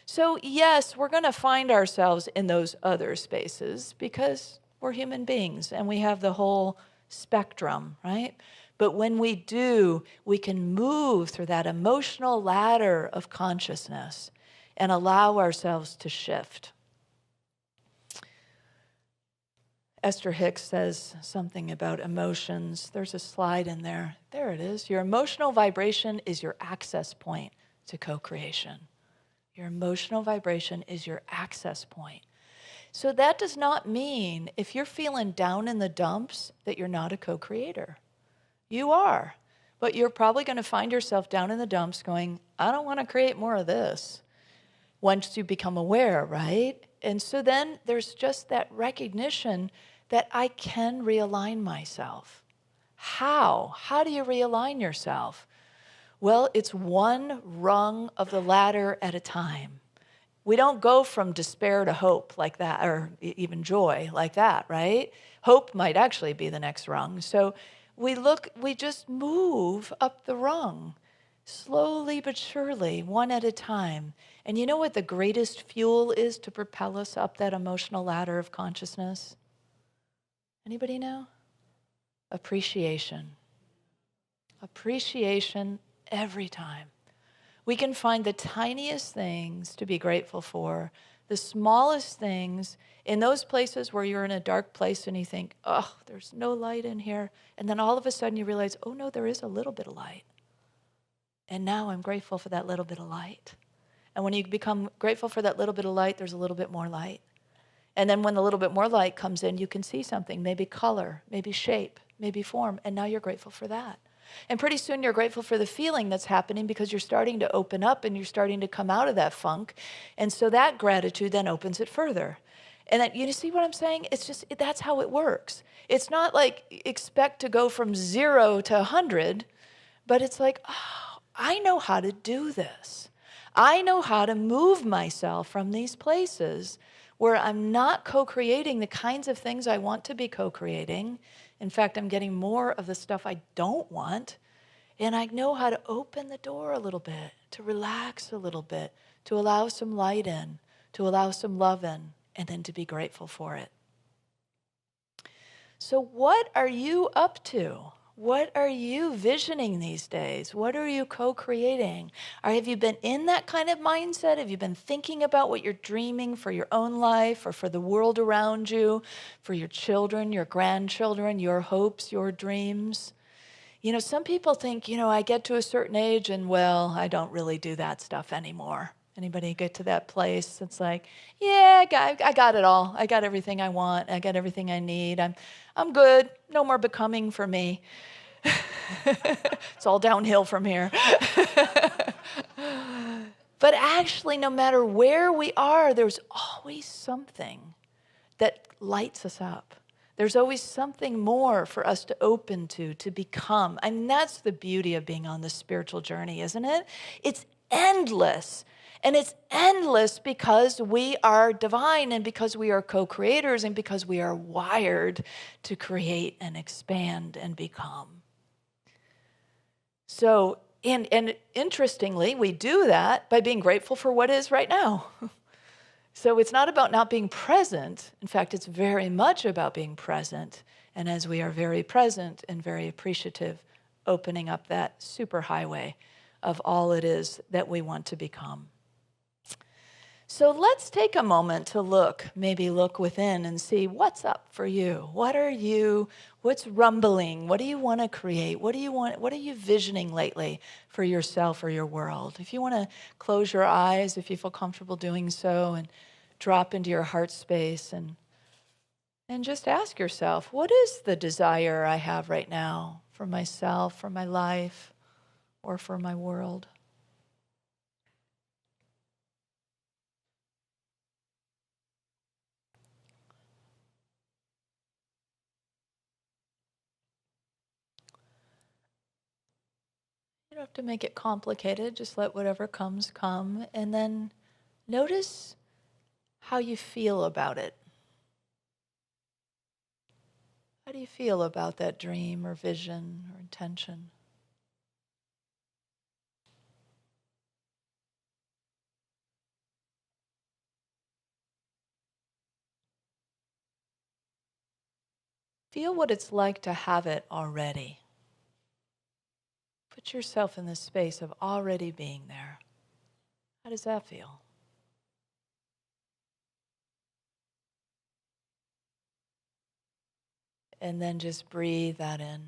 S5: So yes, we're going to find ourselves in those other spaces because we're human beings and we have the whole spectrum, right? But when we do, we can move through that emotional ladder of consciousness and allow ourselves to shift. Esther Hicks says something about emotions. There's a slide in there. There it is. Your emotional vibration is your access point to co-creation. Your emotional vibration is your access point. So that does not mean if you're feeling down in the dumps that you're not a co-creator. You are. But you're probably going to find yourself down in the dumps going, I don't want to create more of this. Once you become aware, right? And so then there's just that recognition that I can realign myself. How? How do you realign yourself? Well, it's one rung of the ladder at a time. We don't go from despair to hope like that, or even joy like that, right? Hope might actually be the next rung. So we just move up the rung, slowly but surely, one at a time. And you know what the greatest fuel is to propel us up that emotional ladder of consciousness? Anybody know? Appreciation. Appreciation every time. We can find the tiniest things to be grateful for, the smallest things, in those places where you're in a dark place and you think, oh, there's no light in here. And then all of a sudden you realize, oh no, there is a little bit of light. And now I'm grateful for that little bit of light. And when you become grateful for that little bit of light, there's a little bit more light. And then when the little bit more light comes in, you can see something, maybe color, maybe shape, maybe form, and now you're grateful for that. And pretty soon you're grateful for the feeling that's happening because you're starting to open up and you're starting to come out of that funk. And so that gratitude then opens it further. And that, you see what I'm saying? It's just, that's how it works. It's not like expect to go from 0 to 100, but it's like, oh, I know how to do this. I know how to move myself from these places where I'm not co-creating the kinds of things I want to be co-creating. In fact, I'm getting more of the stuff I don't want. And I know how to open the door a little bit, to relax a little bit, to allow some light in, to allow some love in, and then to be grateful for it. So what are you up to? What are you visioning these days? What are you co-creating? Or have you been in that kind of mindset? Have you been thinking about what you're dreaming for your own life or for the world around you, for your children, your grandchildren, your hopes, your dreams? Some people think, I get to a certain age and, well, I don't really do that stuff anymore, Anybody get to that place? It's like, yeah, I got it all. I got everything I want. I got everything I need. I'm good. No more becoming for me. It's all downhill from here. But actually, no matter where we are, there's always something that lights us up. There's always something more for us to open to become. And that's the beauty of being on this spiritual journey, isn't it? It's endless. And it's endless because we are divine and because we are co-creators and because we are wired to create and expand and become. So, and interestingly, we do that by being grateful for what is right now. So it's not about not being present. In fact, it's very much about being present. And as we are very present and very appreciative, opening up that superhighway of all it is that we want to become. So let's take a moment to maybe look within and see what's up for you. What's rumbling? What do you want to create? What are you visioning lately for yourself or your world? If you want to close your eyes, if you feel comfortable doing so, and drop into your heart space and just ask yourself, what is the desire I have right now for myself, for my life, or for my world? You don't have to make it complicated. Just let whatever comes come. And then notice how you feel about it. How do you feel about that dream or vision or intention? Feel what it's like to have it already. Put yourself in the space of already being there. How does that feel? And then just breathe that in.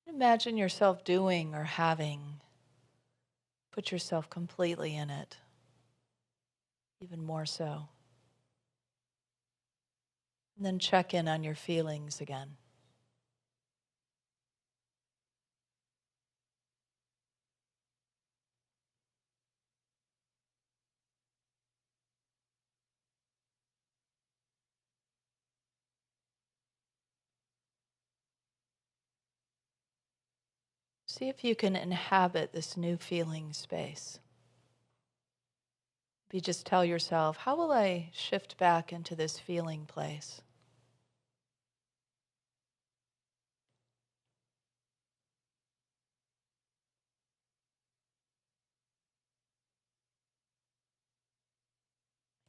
S5: Imagine yourself doing or having. Put yourself completely in it, even more so. And then check in on your feelings again. See if you can inhabit this new feeling space. You just tell yourself, how will I shift back into this feeling place?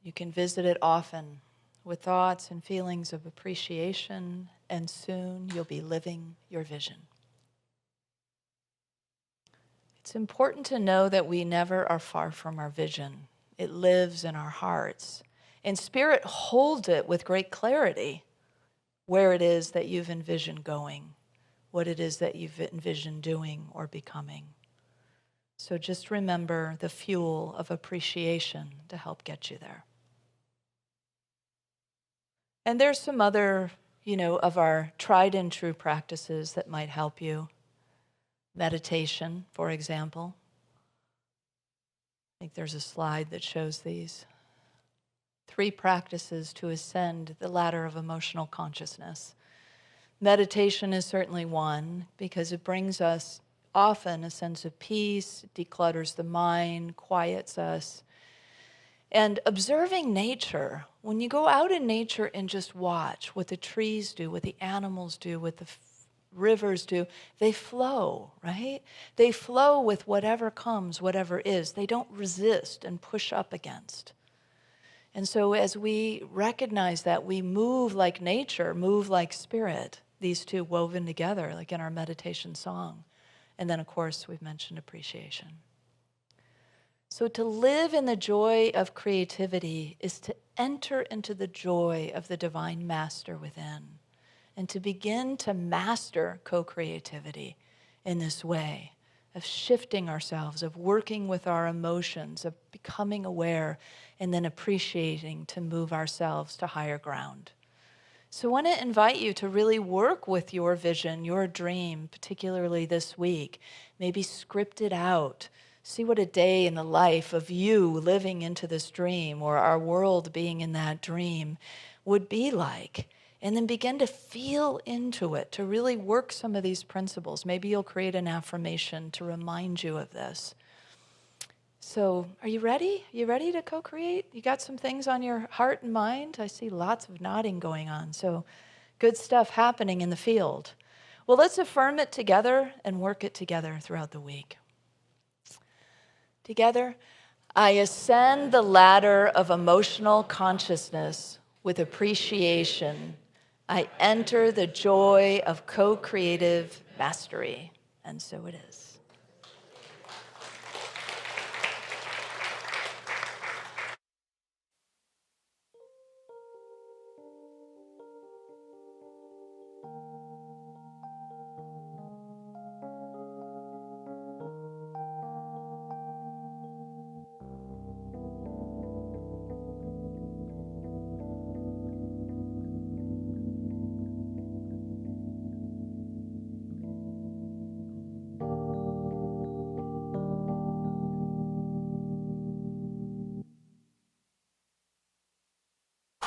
S5: You can visit it often with thoughts and feelings of appreciation, and soon you'll be living your vision. It's important to know that we never are far from our vision. It lives in our hearts. And Spirit holds it with great clarity, where it is that you've envisioned going, what it is that you've envisioned doing or becoming. So just remember the fuel of appreciation to help get you there. And there's some other, of our tried and true practices that might help you. Meditation, for example. I think there's a slide that shows these. 3 practices to ascend the ladder of emotional consciousness. Meditation is certainly one because it brings us often a sense of peace, declutters the mind, quiets us. And observing nature, when you go out in nature and just watch what the trees do, what the animals do, what the rivers do, they flow, right? They flow with whatever comes, whatever is. They don't resist and push up against. And so as we recognize that, we move like nature, move like spirit, these two woven together, like in our meditation song. And then, of course, we've mentioned appreciation. So to live in the joy of creativity is to enter into the joy of the divine master within, and to begin to master co-creativity in this way of shifting ourselves, of working with our emotions, of becoming aware, and then appreciating to move ourselves to higher ground. So I want to invite you to really work with your vision, your dream, particularly this week. Maybe script it out. See what a day in the life of you living into this dream, or our world being in that dream, would be like. And then begin to feel into it, to really work some of these principles. Maybe you'll create an affirmation to remind you of this. So are you ready? You ready to co-create? You got some things on your heart and mind? I see lots of nodding going on. So good stuff happening in the field. Well, let's affirm it together and work it together throughout the week. Together, I ascend the ladder of emotional consciousness with appreciation. I enter the joy of co-creative mastery. And so it is.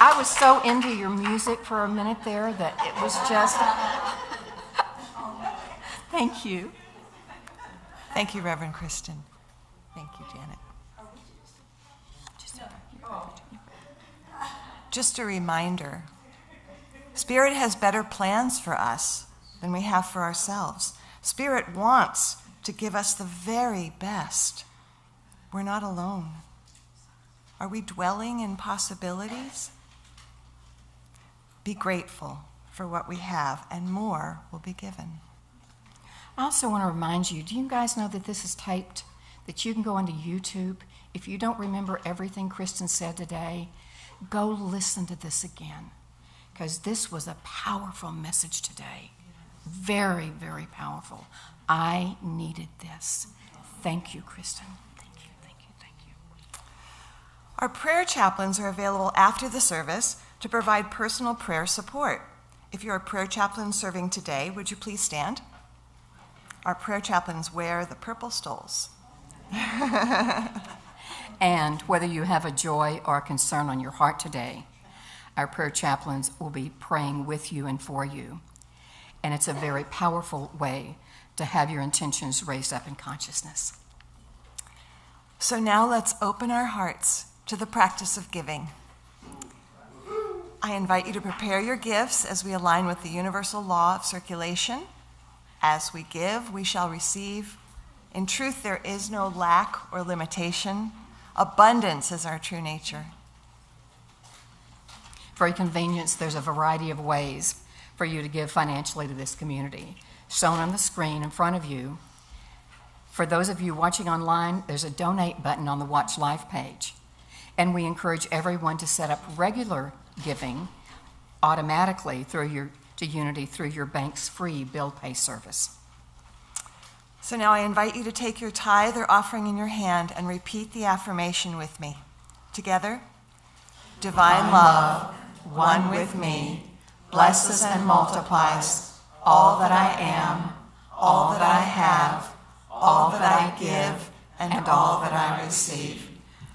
S3: I was so into your music for a minute there that it was just, thank you.
S4: Thank you, Reverend Kristen. Thank you, Janet. Just a reminder, Spirit has better plans for us than we have for ourselves. Spirit wants to give us the very best. We're not alone. Are we dwelling in possibilities? Be grateful for what we have, and more will be given.
S3: I also want to remind you, do you guys know that this is taped? That you can go onto YouTube. If you don't remember everything Kristen said today, go listen to this again, because this was a powerful message today. Very, very powerful. I needed this. Thank you, Kristen. Thank you, thank you, thank you.
S4: Our prayer chaplains are available after the service to provide personal prayer support. If you're a prayer chaplain serving today, would you please stand? Our prayer chaplains wear the purple stoles.
S3: And whether you have a joy or a concern on your heart today, our prayer chaplains will be praying with you and for you. And it's a very powerful way to have your intentions raised up in consciousness.
S4: So now let's open our hearts to the practice of giving. I invite you to prepare your gifts as we align with the universal law of circulation. As we give, we shall receive. In truth, there is no lack or limitation. Abundance is our true nature.
S3: For your convenience, there's a variety of ways for you to give financially to this community, shown on the screen in front of you. For those of you watching online, there's a donate button on the Watch Live page. And we encourage everyone to set up regular giving automatically to Unity through your bank's free bill pay service.
S4: So now I invite you to take your tithe or offering in your hand and repeat the affirmation with me. Together, divine love, one with me, blesses and multiplies all that I am, all that I have, all that I give, and all that I receive.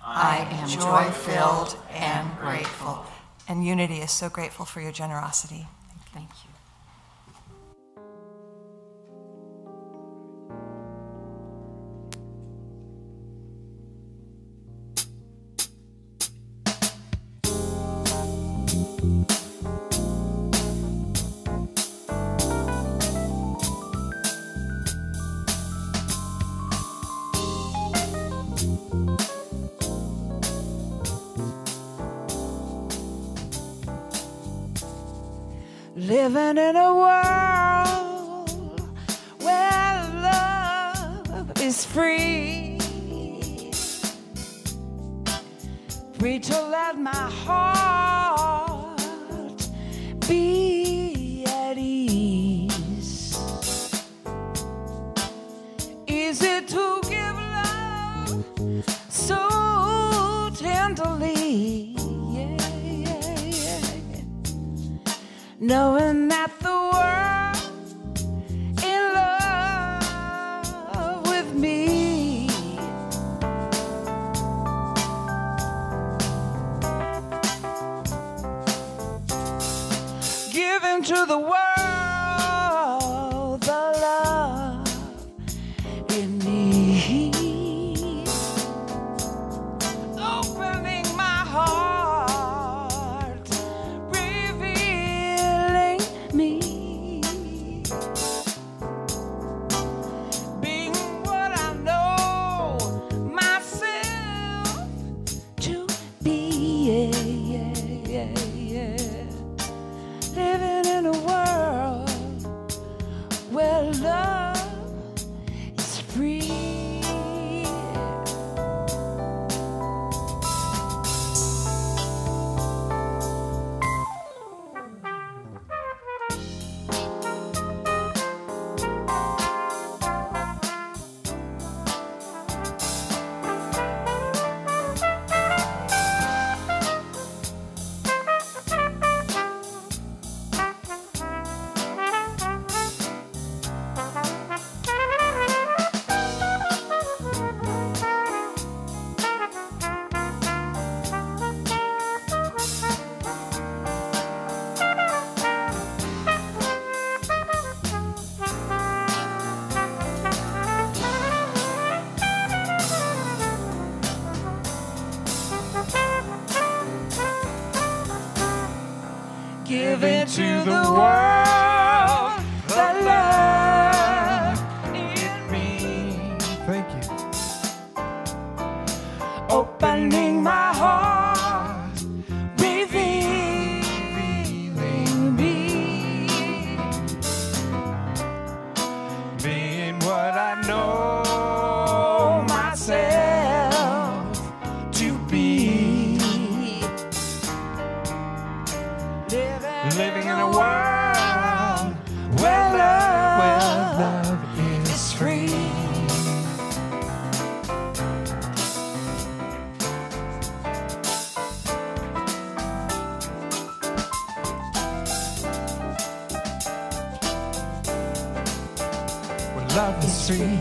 S4: I am joy-filled and grateful. And Unity is so grateful for your generosity.
S3: Thank you.
S7: Living in a world where love is free. free to let my heart be at ease. Easy to give love so tenderly, yeah, yeah, yeah. Knowing that the world in love with me. Giving to the world the love in me. Opening my heart, revealing me. Being what I know myself to be, yeah, yeah, yeah, yeah. Living in a world where love is free. Give it to the world, the love in me.
S2: Thank you.
S7: Opening my heart, revealing me.
S2: Being what I know
S7: myself to be.
S2: living in a world
S7: where
S2: love
S7: is free.
S2: where love is free.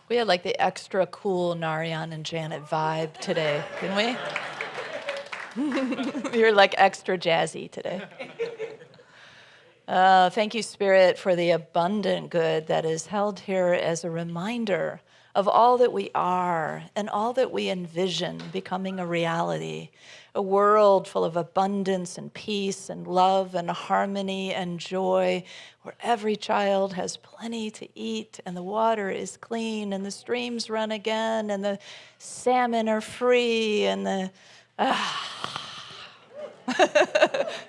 S5: We had like the extra cool Narayan and Janet vibe today, didn't we? You're like extra jazzy today. Thank you, Spirit, for the abundant good that is held here as a reminder of all that we are and all that we envision becoming a reality. A world full of abundance and peace and love and harmony and joy, where every child has plenty to eat and the water is clean and the streams run again and the salmon are free and the...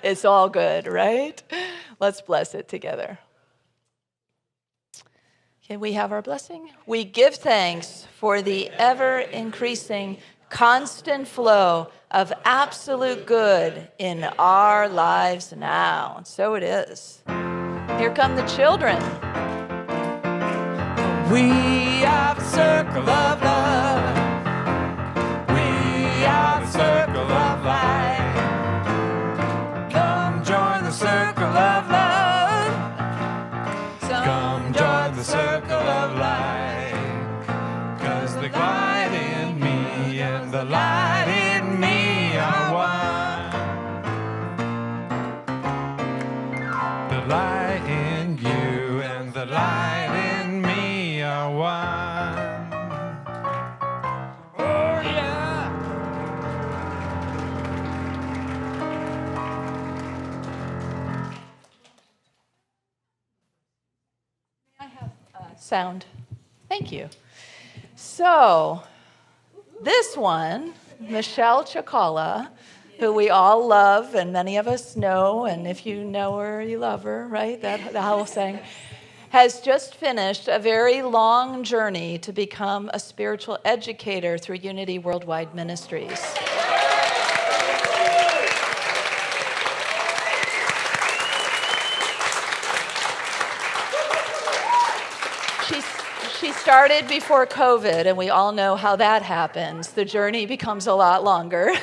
S5: It's all good, right? Let's bless it together. Can we have our blessing? We give thanks for the ever-increasing, constant flow of absolute good in our lives now. And so it is. Here come the children.
S7: We are the circle of love. We are the circle of life. Come join the circle of love. Come join the circle of life. 'Cause the light in me and the light in me are one.
S2: The light in you and the light in me are one.
S7: Oh yeah.
S5: sound. Thank you. So, this one, Michelle Chikala, who we all love and many of us know, and if you know her, you love her, right? That the whole saying, has just finished a very long journey to become a spiritual educator through Unity Worldwide Ministries. She started before COVID, and we all know how that happens. The journey becomes a lot longer.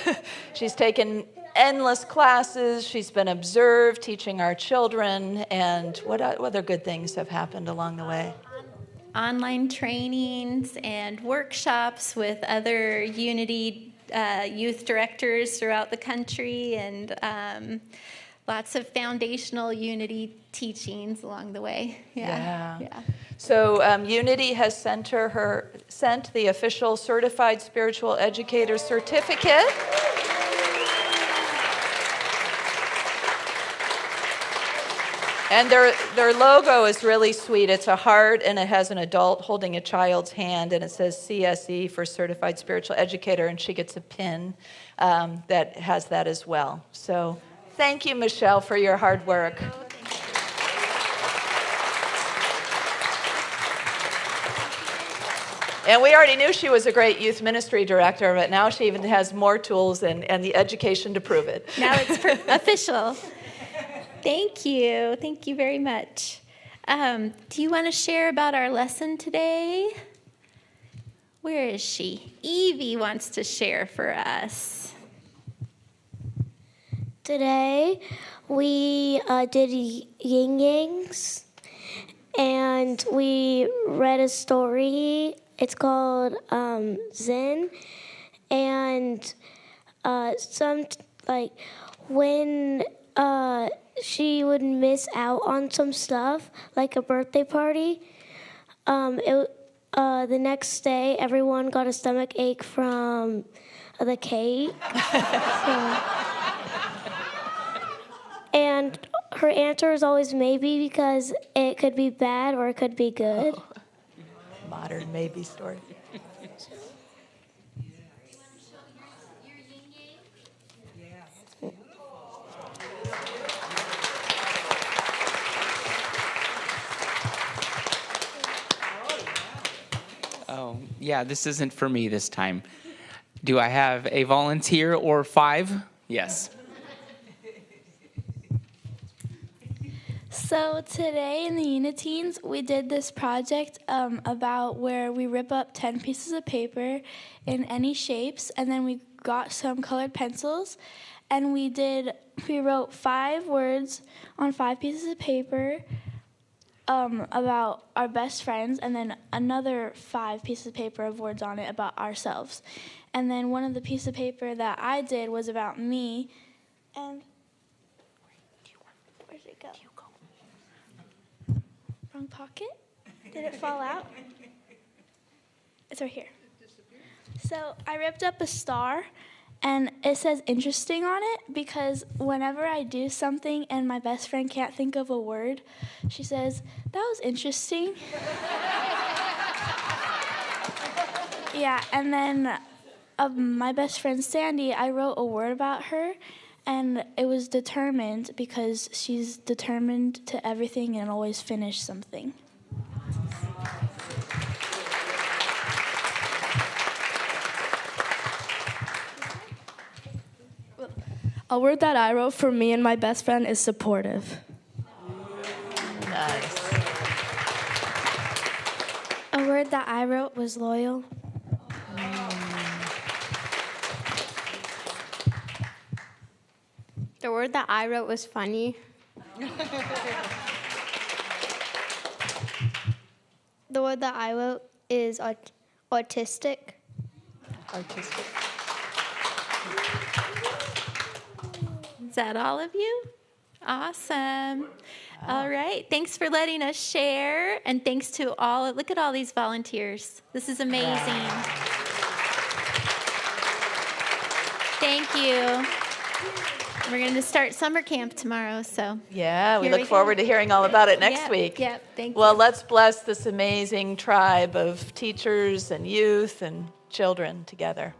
S5: She's taken endless classes. She's been observed, teaching our children. And what other good things have happened along the way?
S8: Online trainings and workshops with other Unity youth directors throughout the country, and lots of foundational Unity teachings along the way. Yeah.
S5: So Unity has sent the official Certified Spiritual Educator certificate. And their logo is really sweet. It's a heart, and it has an adult holding a child's hand, and it says CSE for Certified Spiritual Educator, and she gets a pin that has that as well. So thank you, Michelle, for your hard work. And we already knew she was a great youth ministry director, but now she even has more tools and the education to prove it.
S8: Now it's official. Thank you. Thank you very much. Do you want to share about our lesson today? Where is she? Evie wants to share for us.
S9: Today we did yin yangs, and we read a story. It's called Zen, and when she would miss out on some stuff, like a birthday party, the next day everyone got a stomach ache from the cake. And her answer is always maybe, because it could be bad or it could be good.
S5: Modern maybe story.
S10: Oh, yeah, this isn't for me this time. Do I have a volunteer or 5? Yes.
S11: So today in the Uniteens, we did this project about where we rip up 10 pieces of paper in any shapes, and then we got some colored pencils, and we wrote 5 words on 5 pieces of paper about our best friends, and then another 5 pieces of paper of words on it about ourselves. And then one of the pieces of paper that I did was about me, and where'd it go? Wrong pocket? Did it fall out? It's right here. So I ripped up a star, and it says interesting on it, because whenever I do something and my best friend can't think of a word, she says, "That was interesting." Yeah, and then my best friend Sandy, I wrote a word about her, and it was determined, because she's determined to everything and always finish something.
S12: A word that I wrote for me and my best friend is supportive.
S5: Nice.
S9: A word that I wrote was loyal.
S13: The word that I wrote was funny. The word that I wrote is autistic.
S5: Artistic.
S8: Is that all of you? Awesome. All right. Thanks for letting us share. And thanks to look at all these volunteers. This is amazing. Thank you. We're going to start summer camp tomorrow, so.
S5: Yeah, we
S8: Here
S5: look forward to hearing all about it next
S8: Yep,
S5: week.
S8: Yep, thank
S5: Well,
S8: you.
S5: let's bless this amazing tribe of teachers and youth and children together.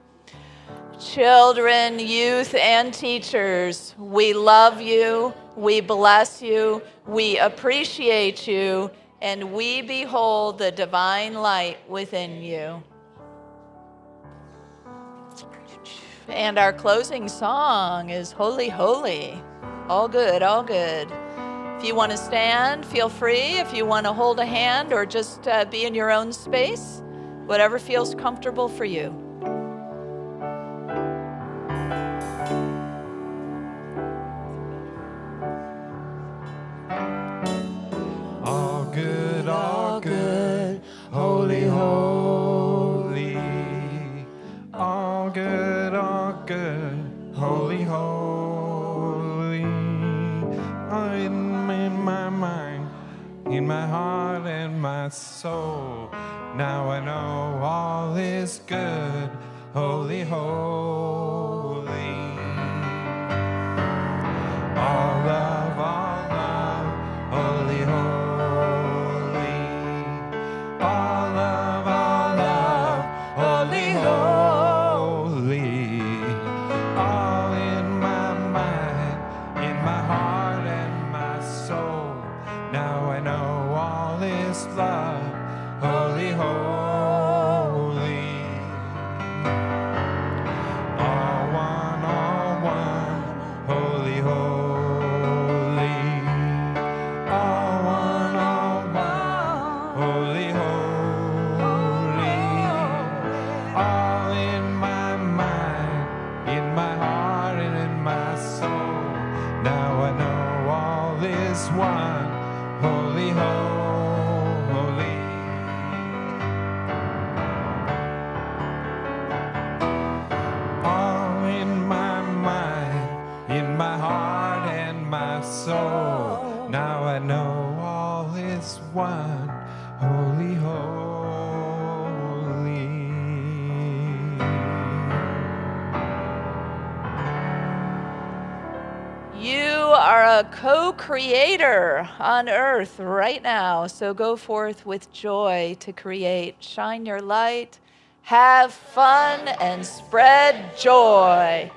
S5: Children, youth, and teachers, we love you, we bless you, we appreciate you, and we behold the divine light within you. And our closing song is Holy, Holy. All good, all good. If you want to stand, feel free. If you want to hold a hand or just be in your own space, whatever feels comfortable for you.
S7: All good, holy, holy. All good, holy, holy. In my mind, in my heart and my soul. Now I know all is good, holy, holy. All love, holy, holy. All love, holy, holy. All in my mind, in my heart and my soul. Now I know all is love, holy, holy. All one, holy, holy. All one, holy, holy. All in my mind, in my heart and in my soul. Now I know all is one, holy, holy. All in my mind, in my heart and my soul. Now I know all is one, holy, holy.
S5: You are a co-creator on earth right now, so go forth with joy to create. Shine your light, have fun, and spread joy.